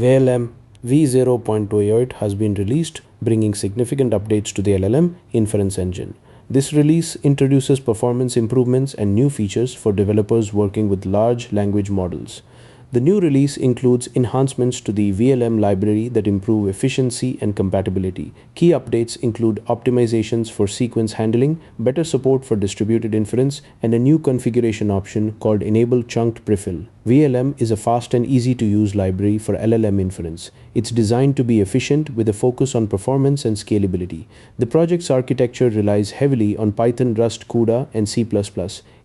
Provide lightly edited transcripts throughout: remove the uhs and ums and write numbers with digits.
vLLM v0.28 has been released, bringing significant updates to the LLM Inference engine. This release introduces performance improvements and new features for developers working with large language models. The new release includes enhancements to the vLLM library that improve efficiency and compatibility. Key updates include optimizations for sequence handling, better support for distributed inference, and a new configuration option called Enable Chunked Prefill. vLLM is a fast and easy-to-use library for LLM inference. It's designed to be efficient with a focus on performance and scalability. The project's architecture relies heavily on Python, Rust, Cuda, and C++.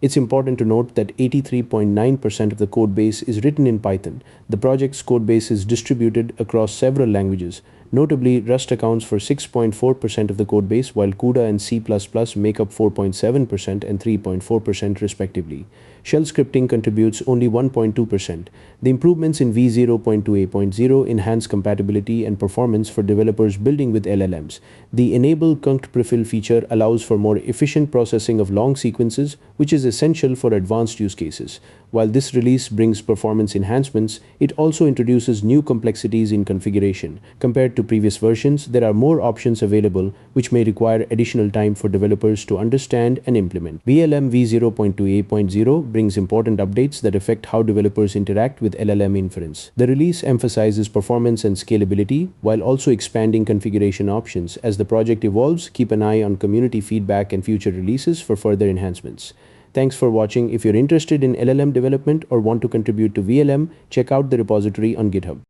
It's important to note that 83.9% of the codebase is written in Python. The project's codebase is distributed across several languages. Notably, Rust accounts for 6.4% of the codebase, while Cuda and C++ make up 4.7% and 3.4% respectively. Shell scripting contributes only 1.2%. The improvements in v0.28.0 enhance compatibility and performance for developers building with LLMs. The Enable Chunked Prefill feature allows for more efficient processing of long sequences, which is essential for advanced use cases. While this release brings performance enhancements, it also introduces new complexities in configuration. Compared to previous versions, there are more options available, which may require additional time for developers to understand and implement. vLLM v0.28.0 brings important updates that affect how developers interact with LLM inference. The release emphasizes performance and scalability, while also expanding configuration options. As the project evolves, keep an eye on community feedback and future releases for further enhancements. Thanks for watching. If you're interested in LLM development or want to contribute to vLLM, check out the repository on GitHub.